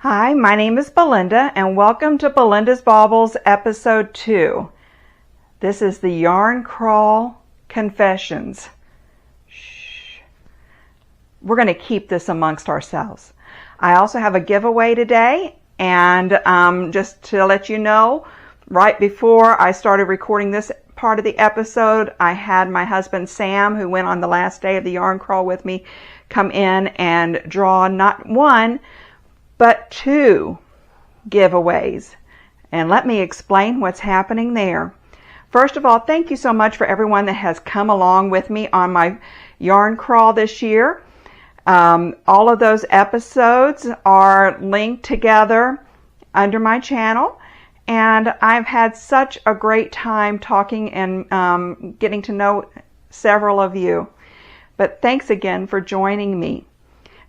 Hi, my name is Belinda and welcome to Belinda's Baubles episode 2. This is the Yarn Crawl Confessions. Shh. We're going to keep this amongst ourselves. I also have a giveaway today, and just to let you know, right before I started recording this part of the episode, I had my husband Sam, who went on the last day of the yarn crawl with me, come in and draw not one but 2 giveaways. And let me explain what's happening there. First of all, thank you so much for everyone that has come along with me on my yarn crawl this year. All of those episodes are linked together under my channel, and I've had such a great time talking and getting to know several of you. But thanks again for joining me.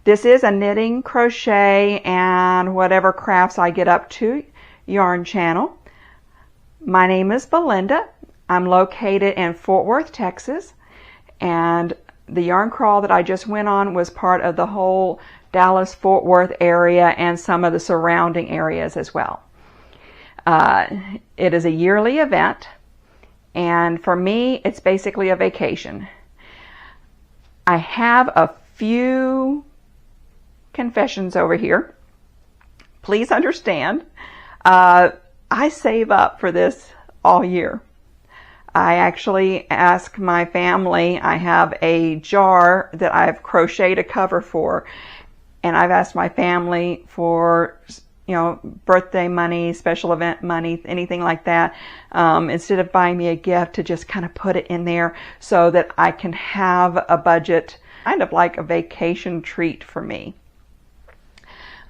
This is a knitting, crochet, and whatever crafts I get up to yarn channel. My name is Belinda. I'm located in Fort Worth, Texas, and the yarn crawl that I just went on was part of the whole Dallas-Fort Worth area and some of the surrounding areas as well. It is a yearly event, and for me, it's basically a vacation. I have a few confessions over here. Please understand, I save up for this all year. I actually ask my family, I have a jar that I've crocheted a cover for, and I've asked my family for, birthday money, special event money, anything like that, instead of buying me a gift, to just kind of put it in there so that I can have a budget, kind of like a vacation treat for me.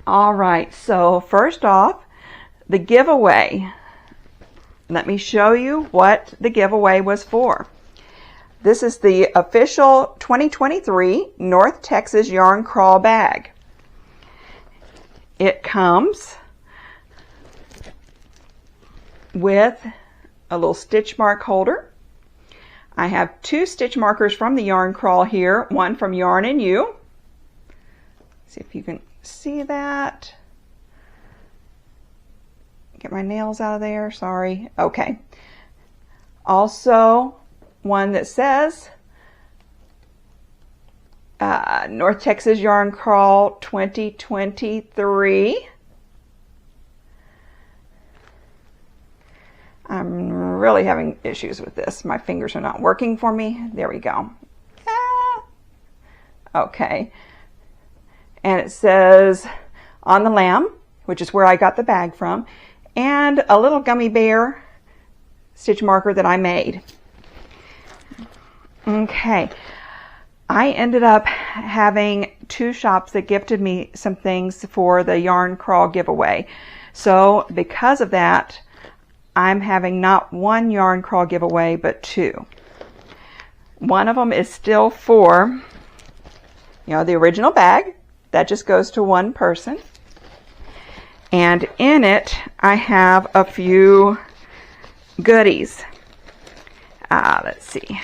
All right, so first off, the giveaway. Let me show you what the giveaway was for. This is the official 2023 North Texas Yarn Crawl bag. It comes with a little stitch mark holder. I have 2 stitch markers from the yarn crawl here, one from Yarn and You. See if you can see that. Get my nails out of there, sorry. Okay. Also, one that says North Texas Yarn Crawl 2023. I'm really having issues with this. My fingers are not working for me. There we go. Okay. And it says On the Lamb, which is where I got the bag from, and a little gummy bear stitch marker that I made. Okay. I ended up having 2 shops that gifted me some things for the yarn crawl giveaway. So because of that, I'm having not 1 yarn crawl giveaway, but 2. One of them is still for, the original bag. That just goes to 1 person. And in it, I have a few goodies. Let's see.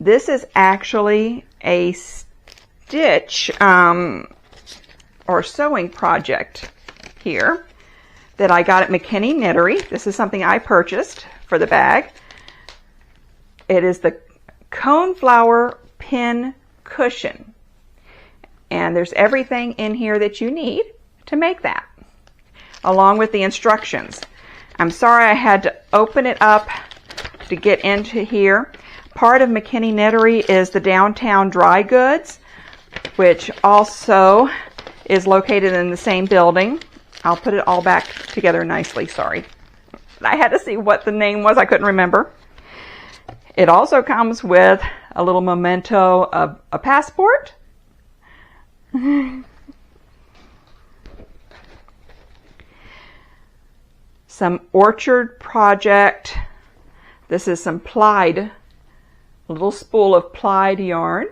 This is actually a stitch or sewing project here that I got at McKinney Knittery. This is something I purchased for the bag. It is the Coneflower Pin Cushion. And there's everything in here that you need to make that, along with the instructions. I'm sorry I had to open it up to get into here. Part of McKinney Knittery is the Downtown Dry Goods, which also is located in the same building. I'll put it all back together nicely, sorry. I had to see what the name was, I couldn't remember. It also comes with a little memento of a passport. Some Orchard Project. This is some plied, a little spool of plied yarn,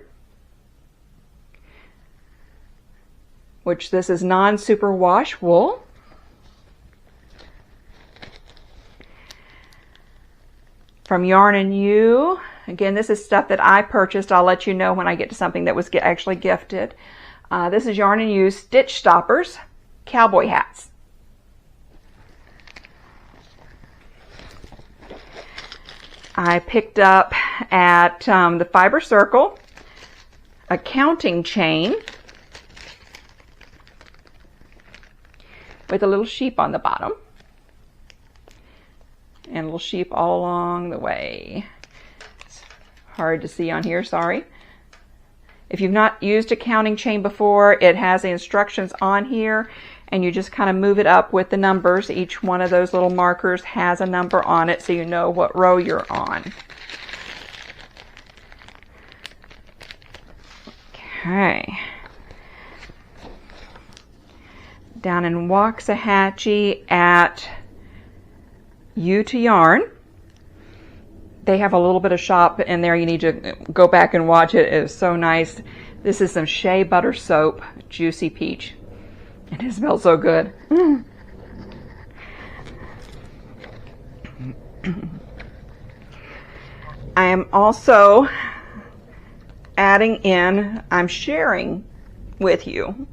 which this is non-superwash wool. From Yarn and You. Again, this is stuff that I purchased. I'll let you know when I get to something that was actually gifted. This is Yarn and You stitch stoppers. cowboy hats. I picked up at the Fiber Circle a counting chain with a little sheep on the bottom and a little sheep all along the way. It's hard to see on here, sorry. If you've not used a counting chain before, it has the instructions on here, and you just kind of move it up with the numbers. Each one of those little markers has a number on it so you know what row you're on. Okay. Down in Waxahachie at U to Yarn. They have a little bit of shop in there. You need to go back and watch it. It is so nice. This is some shea butter soap, Juicy Peach. And it smells so good. I am also adding in, I'm sharing with you.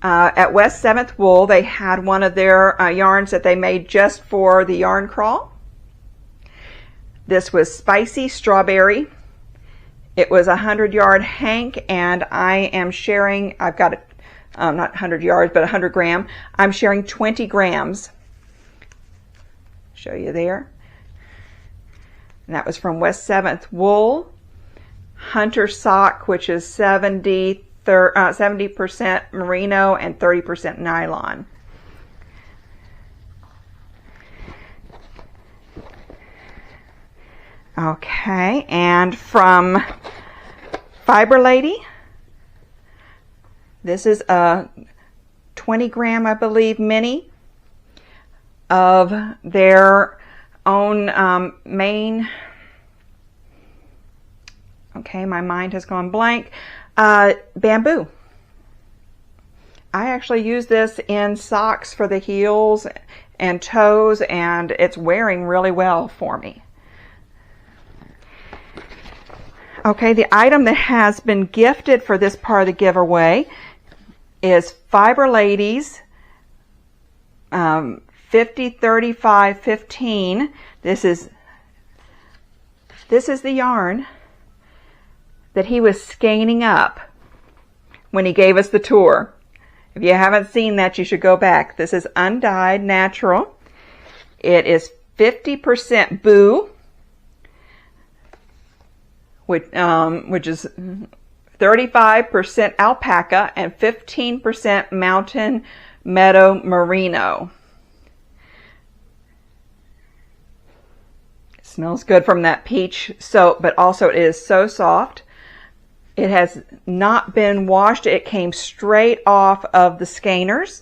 At West 7th Wool, they had one of their yarns that they made just for the yarn crawl. This was Spicy Strawberry. It was a 100-yard hank, and I am sharing, I've got it, not 100 yards, but 100 gram. I'm sharing 20 grams. Show you there. And that was from West 7th Wool. Hunter Sock, which is 70% merino and 30% nylon. Okay, and from Fiber Lady, this is a 20 gram, I believe, mini of their own main, okay, my mind has gone blank, bamboo. I actually use this in socks for the heels and toes, and it's wearing really well for me. Okay, the item that has been gifted for this part of the giveaway is Fiber Ladies 50-35-15. This is the yarn that he was scanning up when he gave us the tour. If you haven't seen that, you should go back. This is undyed natural. It is 50% boo, which is 35% alpaca and 15% mountain meadow merino. It smells good from that peach soap, but also it is so soft. It has not been washed. It came straight off of the skeiners,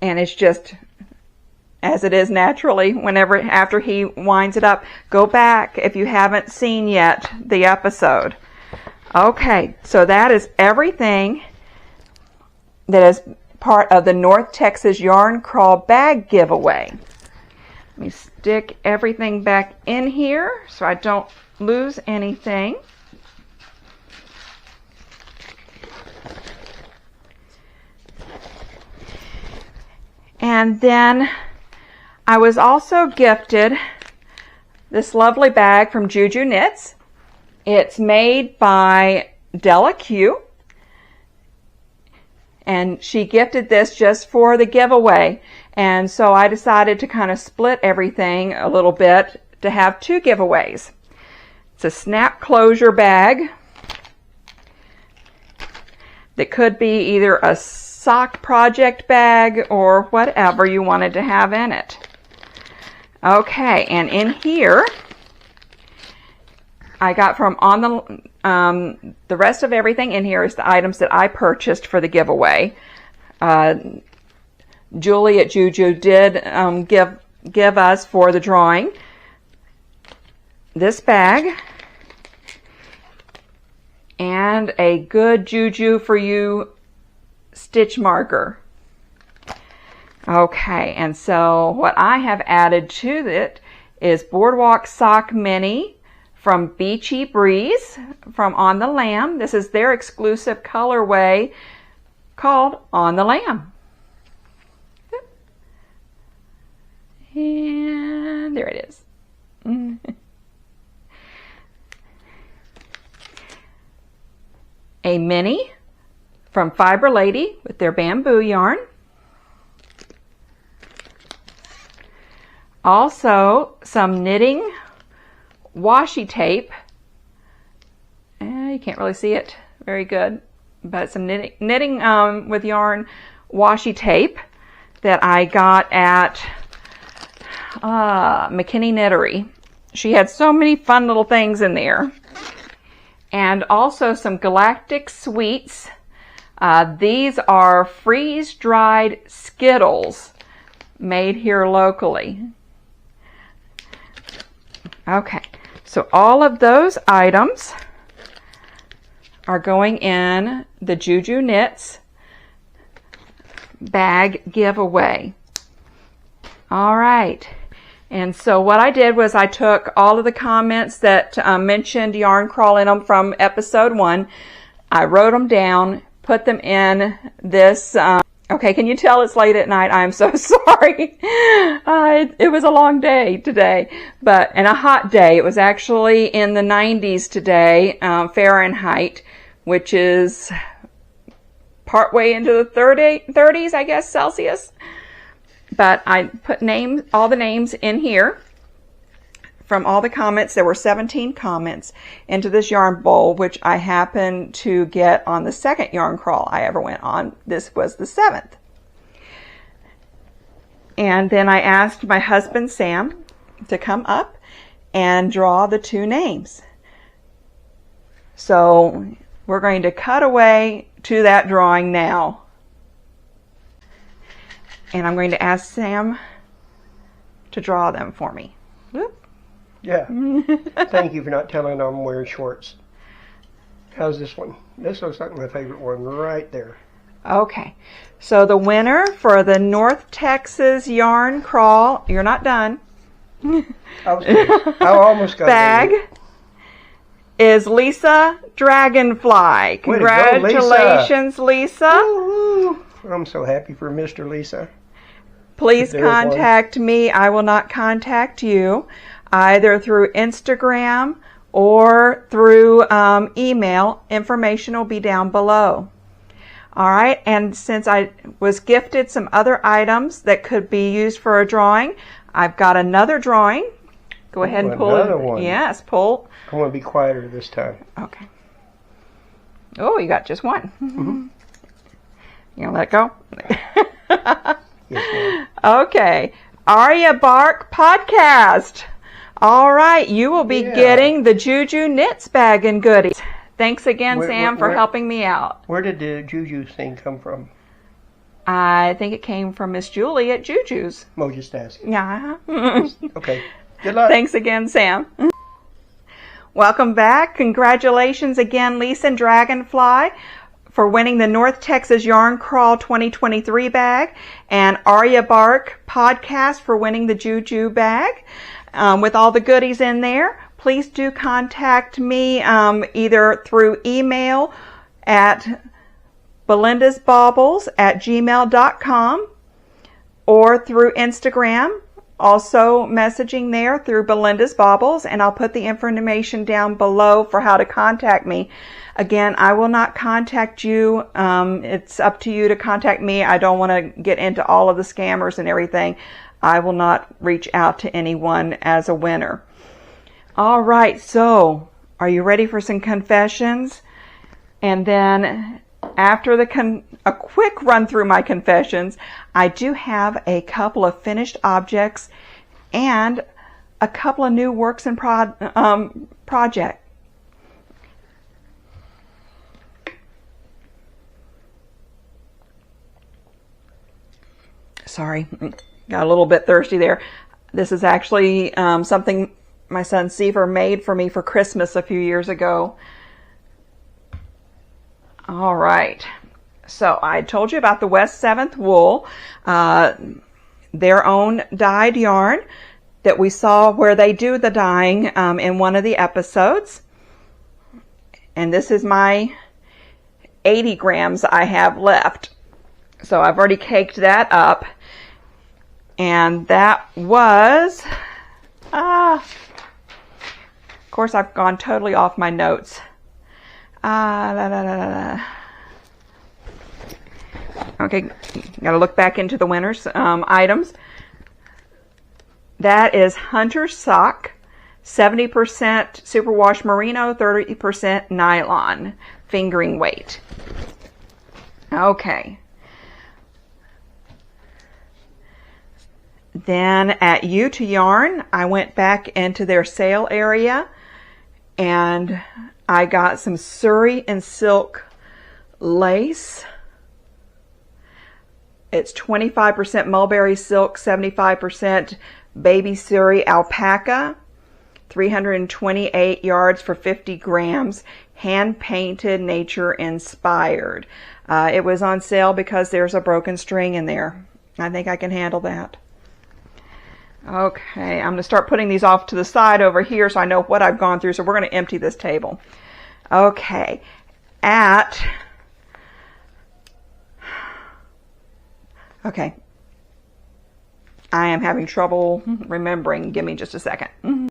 and it's just as it is naturally whenever after he winds it up. Go back if you haven't seen yet the episode. Okay, so that is everything that is part of the North Texas Yarn Crawl bag giveaway. Let me stick everything back in here so I don't lose anything. And then I was also gifted this lovely bag from Juju Knits. It's made by Della Q, and she gifted this just for the giveaway, and so I decided to kind of split everything a little bit to have two giveaways. It's a snap closure bag that could be either a sock project bag or whatever you wanted to have in it. Okay, and in here I got from on the rest of everything in here is the items that I purchased for the giveaway. Julie at Juju did give us for the drawing this bag and a good Juju for you stitch marker. Okay, and so what I have added to it is Boardwalk Sock Mini from Beachy Breeze from On the Lamb. This is their exclusive colorway called On the Lamb. And there it is. A mini from Fiber Lady with their bamboo yarn. Also some knitting washi tape. You can't really see it very good, but some knitting with yarn washi tape that I got at McKinney Knittery. She had so many fun little things in there. And also some Galactic Sweets. These are freeze-dried Skittles made here locally. Okay, so all of those items are going in the Juju Knits bag giveaway. All right. And so what I did was I took all of the comments that mentioned yarn crawl in them from episode 1. I wrote them down, put them in this. Okay, can you tell it's late at night? I'm so sorry. It was a long day today, and a hot day. It was actually in the 90s today, Fahrenheit, which is partway into the 30s, I guess, Celsius. But I put all the names in here from all the comments. There were 17 comments into this yarn bowl, which I happened to get on the second yarn crawl I ever went on. This was the 7th. And then I asked my husband, Sam, to come up and draw the 2 names. So we're going to cut away to that drawing now. And I'm going to ask Sam to draw them for me. Whoop. Yeah. Thank you for not telling them I'm wearing shorts. How's this one? This looks like my favorite one right there. Okay. So the winner for the North Texas Yarn Crawl, you're not done. I almost got bag is Lisa Dragonfly. Congratulations, Lisa. Woo-hoo. I'm so happy for Mr. Lisa. Please contact me. I will not contact you either through Instagram or through email. Information will be down below. All right, and since I was gifted some other items that could be used for a drawing, I've got another drawing. Go ahead and pull another one. Yes, pull. I want to be quieter this time. Okay. Oh, you got just one. Mm-hmm. You gonna let it go? Yes, ma'am. Okay. Aria Bark Podcast. All right, you will be getting the Juju Knits bag and goodies. Thanks again, Sam, for helping me out. Where did the Juju thing come from? I think it came from Miss Julie at Juju's. Mo, just asking. Yeah. Okay. Good luck. Thanks again, Sam. Welcome back. Congratulations again, Lisa and Dragonfly, for winning the North Texas Yarn Crawl 2023 bag, and Aria Bark Podcast for winning the Juju bag with all the goodies in there. Please do contact me either through email at belindasbaubles@gmail.com or through Instagram. Also messaging there through Belinda's Baubles, and I'll put the information down below for how to contact me. Again, I will not contact you. It's up to you to contact me. I don't want to get into all of the scammers and everything. I will not reach out to anyone as a winner. All right, so are you ready for some confessions? And then after a quick run through my confessions, I do have a couple of finished objects and a couple of new works in project. Sorry, got a little bit thirsty there. This is actually something my son Seaver made for me for Christmas a few years ago. All right, so I told you about the West 7th Wool, their own dyed yarn that we saw where they do the dyeing in one of the episodes. And this is my 80 grams I have left. So I've already caked that up. And that was, of course I've gone totally off my notes. Okay, gotta look back into the winner's items. That is Hunter Sock, 70% superwash merino, 30% nylon, fingering weight. Okay. Then at U2 Yarn, I went back into their sale area and I got some Surrey and Silk lace. It's 25% mulberry silk, 75% baby Surrey alpaca, 328 yards for 50 grams, hand painted, nature inspired. It was on sale because there's a broken string in there. I think I can handle that. Okay, I'm going to start putting these off to the side over here so I know what I've gone through. So we're going to empty this table. Okay, okay, I am having trouble remembering. Give me just a second.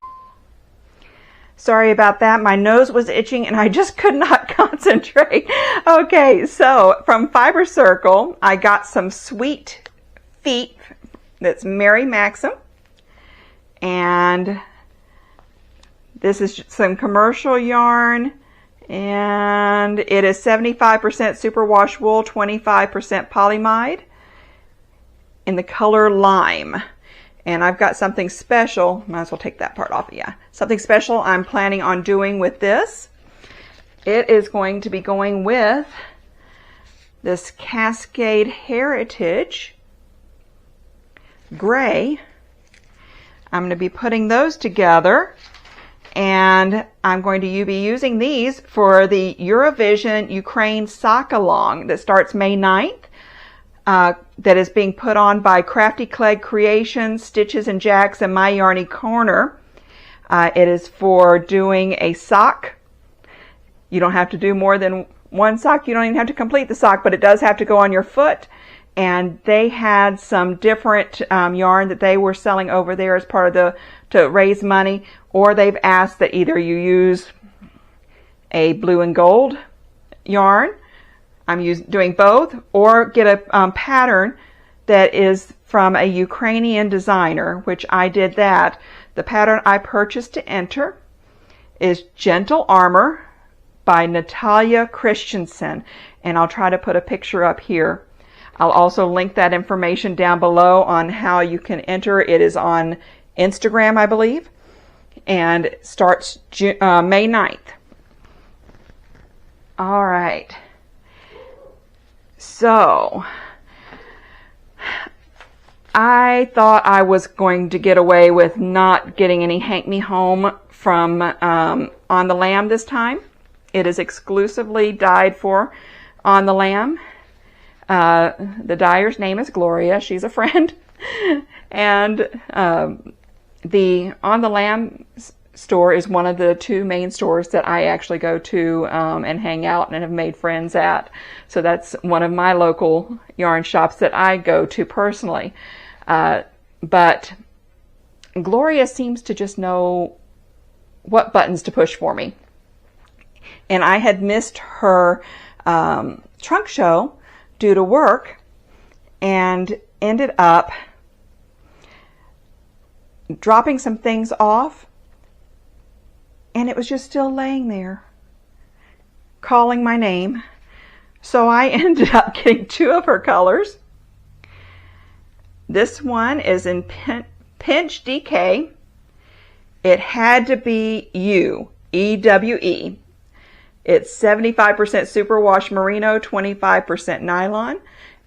Sorry about that. My nose was itching and I just could not concentrate. Okay, so from Fiber Circle, I got some Sweet Feet. That's Mary Maxim. And this is some commercial yarn, and it is 75% superwash wool, 25% polyamide in the color lime. And I've got something special, might as well take that part off, yeah. Something special I'm planning on doing with this. It is going to be going with this Cascade Heritage Gray. I'm going to be putting those together, and I'm going to be using these for the Eurovision Ukraine Sock Along that starts May 9th. That is being put on by Crafty Clegg Creations, Stitches and Jacks, and My Yarny Corner. It is for doing a sock. You don't have to do more than one sock. You don't even have to complete the sock, but it does have to go on your foot. And they had some different yarn that they were selling over there as part of to raise money, or they've asked that either you use a blue and gold yarn, I'm doing both, or get a pattern that is from a Ukrainian designer, which I did that. The pattern I purchased to enter is Gentle Armor by Natalia Christensen, and I'll try to put a picture up here. I'll also link that information down below on how you can enter. It is on Instagram, I believe, and it starts May 9th. All right. So, I thought I was going to get away with not getting any Hank Me Home from On the Lamb this time. It is exclusively dyed for On the Lamb. The dyer's name is Gloria. She's a friend. And the On the Lamb store is one of the two main stores that I actually go to and hang out and have made friends at. So that's one of my local yarn shops that I go to personally. But Gloria seems to just know what buttons to push for me. And I had missed her trunk show due to work and ended up dropping some things off, and it was just still laying there calling my name. So I ended up getting two of her colors. This one is in Pinch DK. It had to be EWE. It's 75% superwash merino, 25% nylon.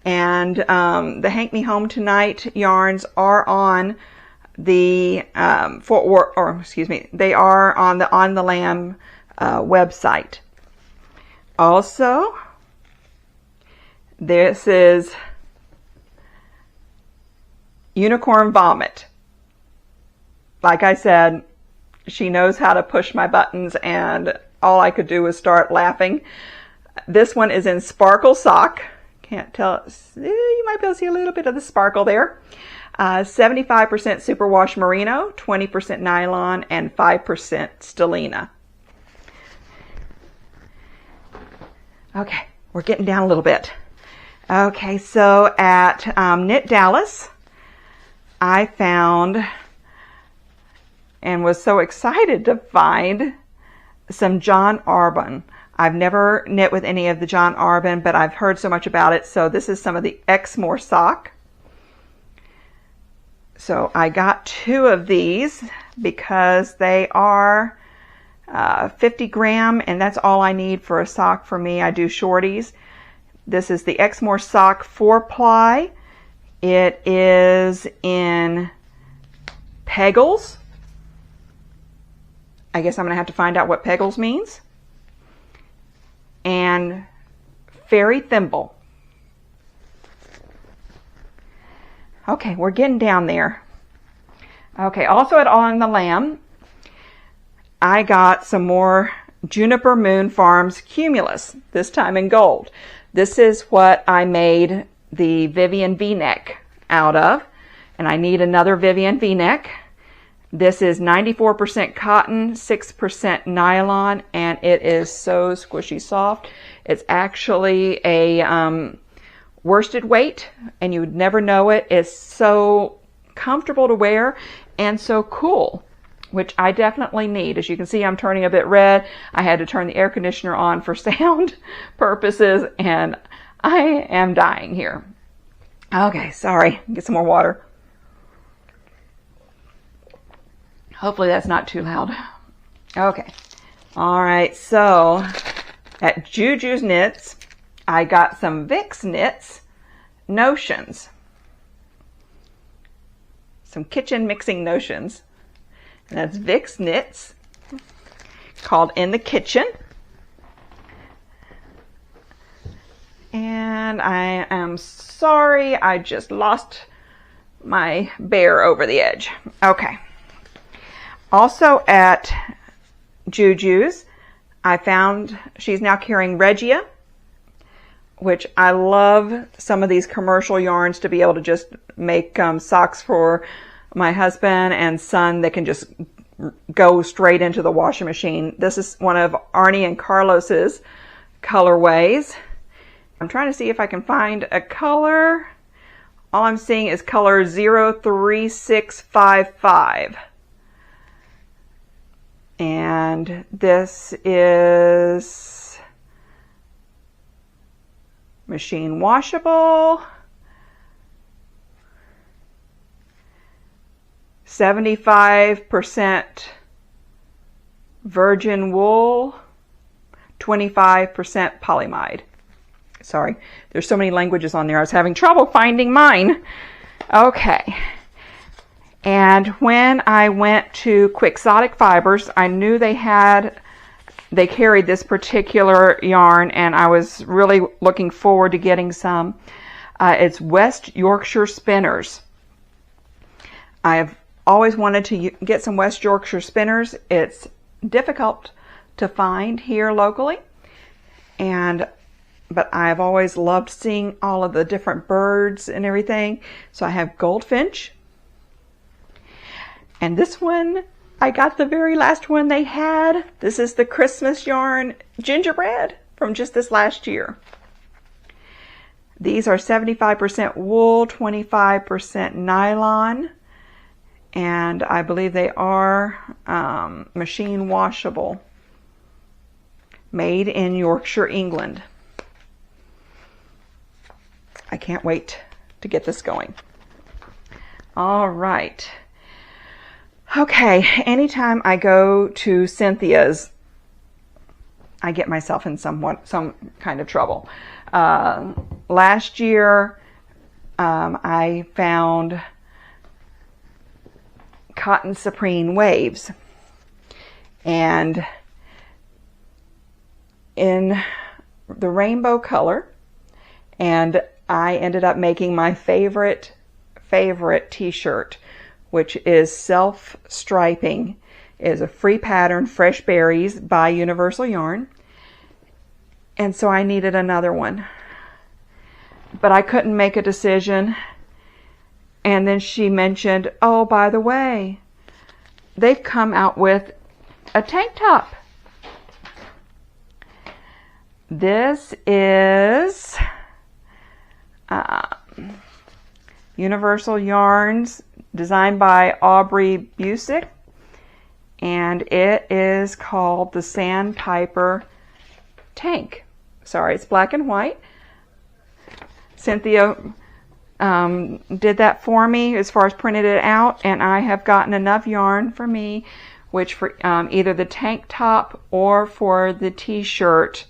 And the Hank Me Home Tonight yarns are on the they are on the On the Lamb website. Also, this is Unicorn Vomit. Like I said, she knows how to push my buttons, and all I could do was start laughing. This one is in Sparkle Sock. Can't tell. You might be able to see a little bit of the sparkle there. 75% superwash merino, 20% nylon, and 5% stellina. Okay, we're getting down a little bit. Okay, so at Knit Dallas, I found and was so excited to find some John Arbon. I've never knit with any of the John Arbon, but I've heard so much about it. So this is some of the Exmoor sock. So I got 2 of these because they are 50 gram, and that's all I need for a sock for me. I do shorties. This is the Exmoor sock 4-ply. It is in Peggles. I guess I'm going to have to find out what Peggles means. And Fairy Thimble. Okay, we're getting down there. Okay, also at On the Lamb, I got some more Juniper Moon Farms Cumulus, this time in gold. This is what I made the Vivian V Neck out of, and I need another Vivian V Neck. This is 94% cotton, 6% nylon, and it is so squishy soft. It's actually a worsted weight, and you would never know it. It's so comfortable to wear and so cool, which I definitely need. As you can see, I'm turning a bit red. I had to turn the air conditioner on for sound purposes, and I am dying here. Okay, sorry. Get some more water. Hopefully that's not too loud. Okay. All right, so at Juju's Knits, I got some Vic's Knits notions. Some kitchen mixing notions. And that's Vic's Knits, called In the Kitchen. And I am sorry, I just lost my bear over the edge. Okay. Also at Juju's, I found she's now carrying Regia, which I love some of these commercial yarns to be able to just make socks for my husband and son that can just go straight into the washing machine. This is one of Arnie and Carlos's colorways. I'm trying to see if I can find a color. All I'm seeing is color 03655. And this is machine washable, 75% virgin wool, 25% polyamide. Sorry, there's so many languages on there. I was having trouble finding mine. Okay. And when I went to Quixotic Fibers, I knew they carried this particular yarn, and I was really looking forward to getting some. It's West Yorkshire Spinners. I've always wanted to get some West Yorkshire Spinners. It's difficult to find here locally, but I've always loved seeing all of the different birds and everything. So I have Goldfinch. And this one, I got the very last one they had. This is the Christmas yarn gingerbread from just this last year. These are 75% wool, 25% nylon, and I believe they are machine washable, made in Yorkshire, England. I can't wait to get this going. All right. Okay, anytime I go to Cynthia's, I get myself in some kind of trouble. Last year, I found Cotton Supreme Waves, and in the rainbow color, and I ended up making my favorite t-shirt, which is self-striping. It is a free pattern, Fresh Berries by Universal Yarn. And so I needed another one. But I couldn't make a decision. And then she mentioned, oh, by the way, they've come out with a tank top. This is Universal Yarns, designed by Aubrey Busick, and it is called the Sandpiper Tank. Sorry, it's black and white. Cynthia did that for me as far as printed it out, and I have gotten enough yarn for me, which for either the tank top or for the t-shirt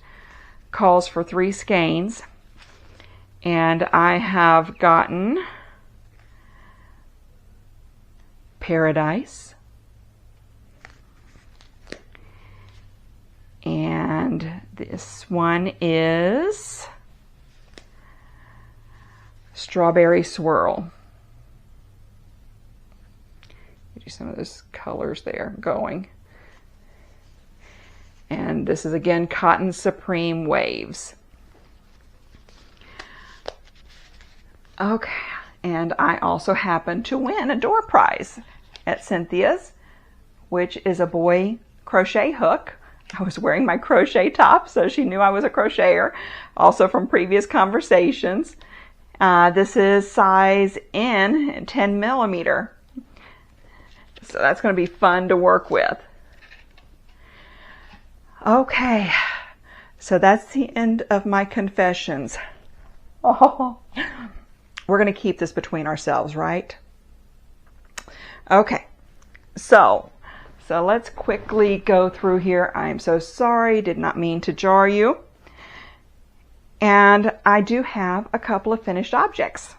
calls for 3 skeins. And I have gotten Paradise, and this one is Strawberry Swirl. Get you some of those colors there going. And this is again Cotton Supreme Waves. Okay, and I also happened to win a door prize at Cynthia's, which is a boy crochet hook. I was wearing my crochet top, so she knew I was a crocheter, also from previous conversations. This is size N, 10 millimeter. So that's going to be fun to work with. Okay, so that's the end of my confessions. Oh, we're going to keep this between ourselves, right? Okay, so let's quickly go through here. I am so sorry, did not mean to jar you. And I do have a couple of finished objects.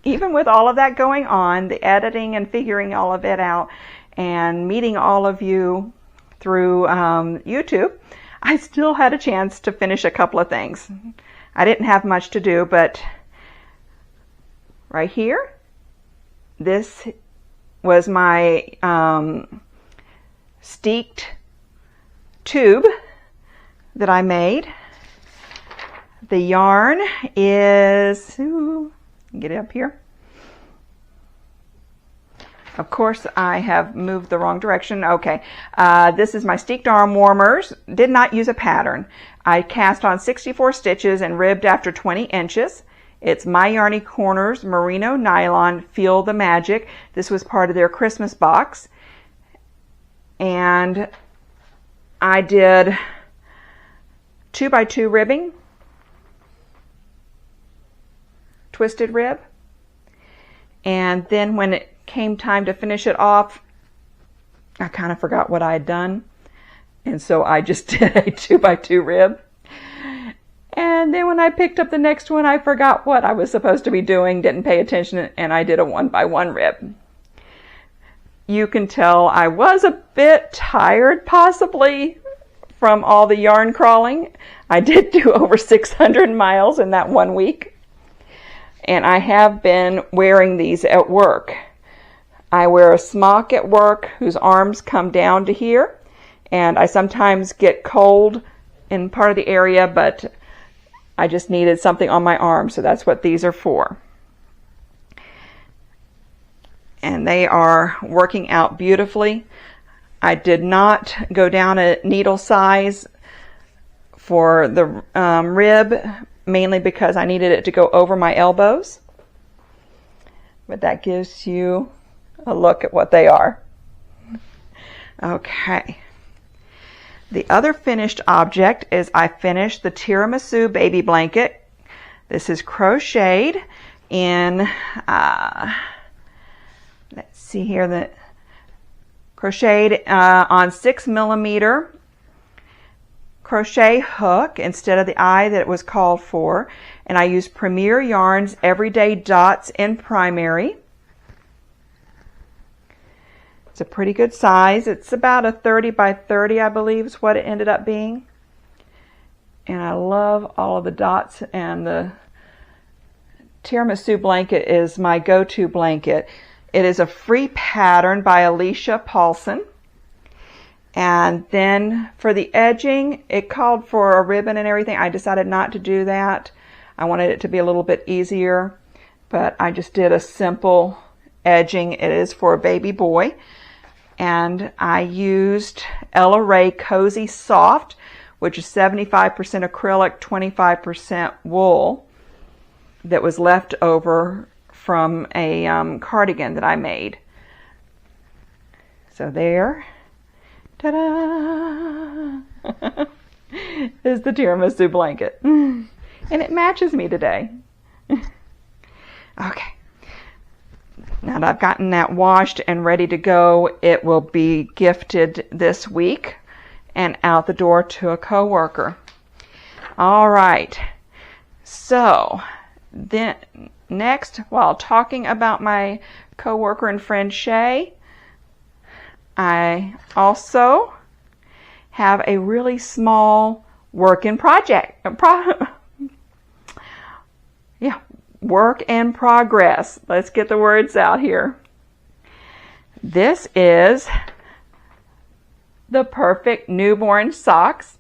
Even with all of that going on, the editing and figuring all of it out and meeting all of you through YouTube, I still had a chance to finish a couple of things. I didn't have much to do, but right here, this was my steeked tube that I made. The yarn is, get it up here. Of course, I have moved the wrong direction. Okay, this is my steeked arm warmers. Did not use a pattern. I cast on 64 stitches and ribbed after 20 inches. It's My Yarny Corners Merino Nylon Feel the Magic. This was part of their Christmas box. And I did 2x2 ribbing, twisted rib. And then when it came time to finish it off, I kind of forgot what I had done. And so I just did a 2x2 rib. And then when I picked up the next one, I forgot what I was supposed to be doing, didn't pay attention, and I did a 1x1 rib. You can tell I was a bit tired, possibly, from all the yarn crawling. I did do over 600 miles in that 1 week. And I have been wearing these at work. I wear a smock at work whose arms come down to here. And I sometimes get cold in part of the area, but I just needed something on my arm, so that's what these are for. And they are working out beautifully. I did not go down a needle size for the rib, mainly because I needed it to go over my elbows. But that gives you a look at what they are. Okay. The other finished object is I finished the Tiramisu baby blanket. This is crocheted in, let's see here, the crocheted on 6 millimeter crochet hook instead of the eye that it was called for. And I used Premier Yarns Everyday Dots in primary. It's a pretty good size. It's about a 30 by 30, I believe, is what it ended up being. And I love all of the dots, and the Tiramisu blanket is my go-to blanket. It is a free pattern by Alicia Paulson. And then for the edging, it called for a ribbon and everything. I decided not to do that. I wanted it to be a little bit easier, but I just did a simple edging. It is for a baby boy. And I used Ella Ray Cozy Soft, which is 75% acrylic, 25% wool that was left over from a cardigan that I made. So there, ta-da, is the tiramisu blanket. And it matches me today. Okay. Now that I've gotten that washed and ready to go, it will be gifted this week and out the door to a coworker. All right. So then next, while talking about my coworker and friend Shay, I also have a really small work in progress. Let's get the words out here. This is the Perfect Newborn Socks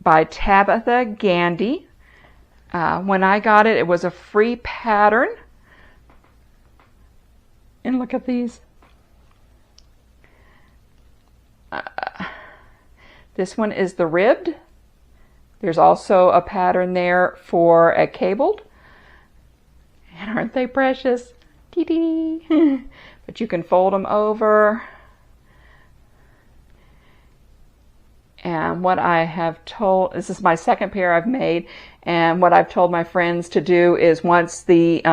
by Tabitha Gandy. When I got it, it was a free pattern. And look at these. This one is the ribbed. There's also a pattern there for a cabled. And aren't they precious? Dee-dee. But you can fold them over. And what I have told, this is my second pair I've made, and what I've told my friends to do is once they're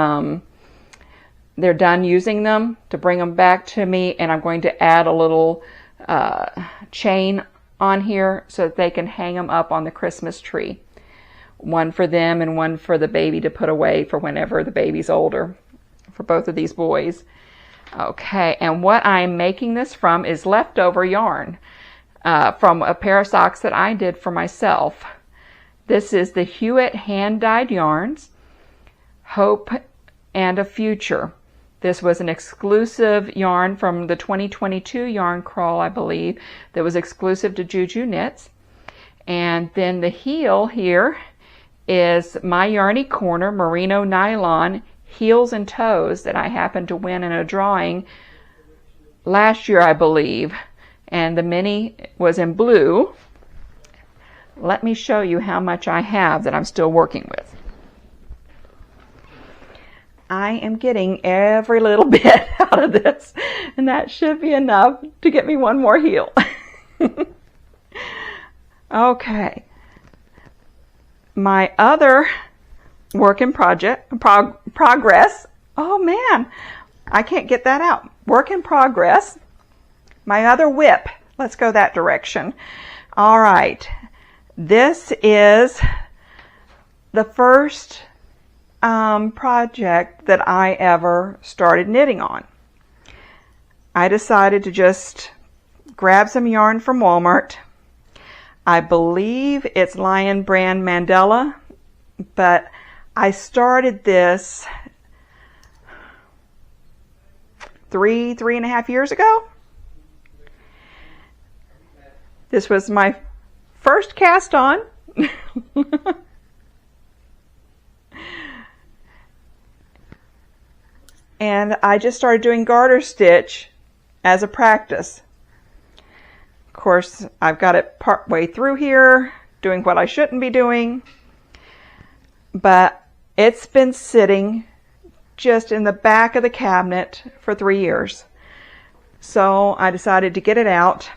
done using them, to bring them back to me, and I'm going to add a little chain on here so that they can hang them up on the Christmas tree. One for them and one for the baby to put away for whenever the baby's older, for both of these boys. Okay, and what I'm making this from is leftover yarn from a pair of socks that I did for myself. This is the Hewitt hand-dyed yarns, Hope and a Future. This was an exclusive yarn from the 2022 yarn crawl, I believe, that was exclusive to Juju Knits. And then the heel here is My Yarny Corner Merino Nylon Heels and Toes that I happened to win in a drawing last year, I believe. And the mini was in blue. Let me show you how much I have that I'm still working with. I am getting every little bit out of this, and that should be enough to get me one more heel. Okay. My other work in progress. Oh man, I can't get that out. Work in progress. My other whip. Let's go that direction. All right. This is the first project that I ever started knitting on. I decided to just grab some yarn from Walmart. I believe it's Lion Brand Mandela, but I started this three and a half years ago. This was my first cast on. And I just started doing garter stitch as a practice. Of course, I've got it part way through here, doing what I shouldn't be doing. But it's been sitting just in the back of the cabinet for 3 years. So I decided to get it out.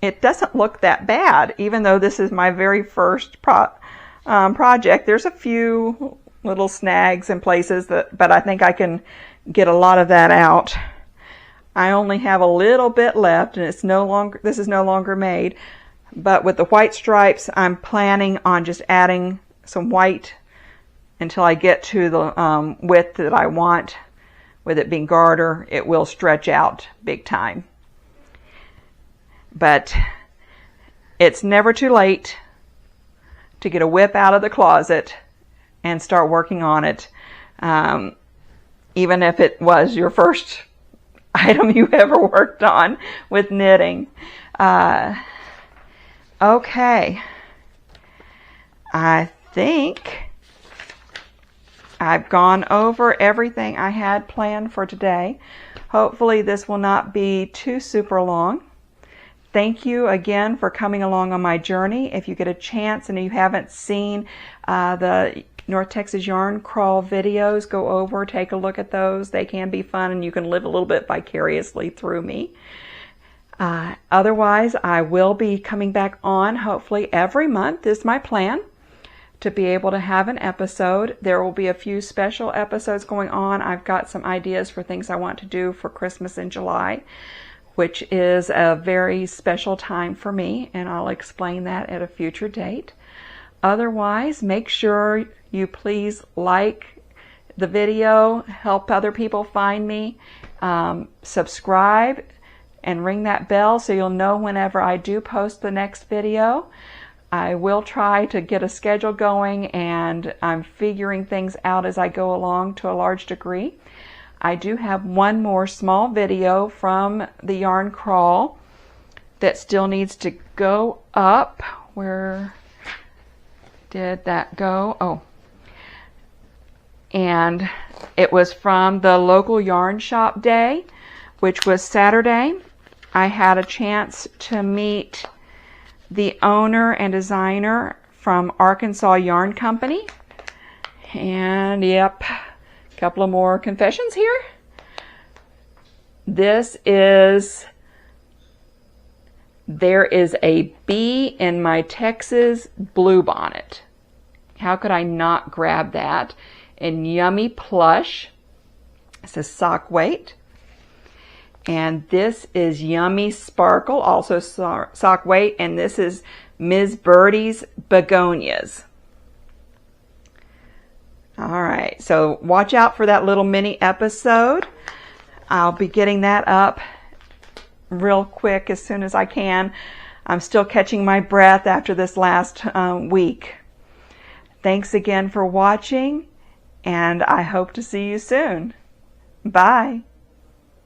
It doesn't look that bad, even though this is my very first project. There's a few little snags in places, but I think I can get a lot of that out. I only have a little bit left, and this is no longer made. But with the white stripes, I'm planning on just adding some white until I get to the width that I want. With it being garter, it will stretch out big time. But it's never too late to get a whip out of the closet and start working on it. Even if it was your first item you ever worked on with knitting. Okay. I think I've gone over everything I had planned for today. Hopefully this will not be too super long. Thank you again for coming along on my journey. If you get a chance and you haven't seen the North Texas Yarn Crawl videos, go over, take a look at those. They can be fun and you can live a little bit vicariously through me. Otherwise, I will be coming back on hopefully every month is my plan to be able to have an episode. There will be a few special episodes going on. I've got some ideas for things I want to do for Christmas in July, which is a very special time for me, and I'll explain that at a future date. Otherwise, make sure you please like the video, help other people find me, subscribe, and ring that bell so you'll know whenever I do post the next video. I will try to get a schedule going, and I'm figuring things out as I go along to a large degree. I do have one more small video from the Yarn Crawl that still needs to go up. Where did that go? Oh. And it was from the local yarn shop day, which was Saturday. I had a chance to meet the owner and designer from Arkansas Yarn Company. And yep, a couple of more confessions here. There is a bee in my Texas bluebonnet. How could I not grab that? In Yummy Plush. This is sock weight. And this is Yummy Sparkle, also sock weight. And this is Ms. Birdie's Begonias. All right, so watch out for that little mini episode. I'll be getting that up real quick as soon as I can. I'm still catching my breath after this last week. Thanks again for watching, and I hope to see you soon. Bye.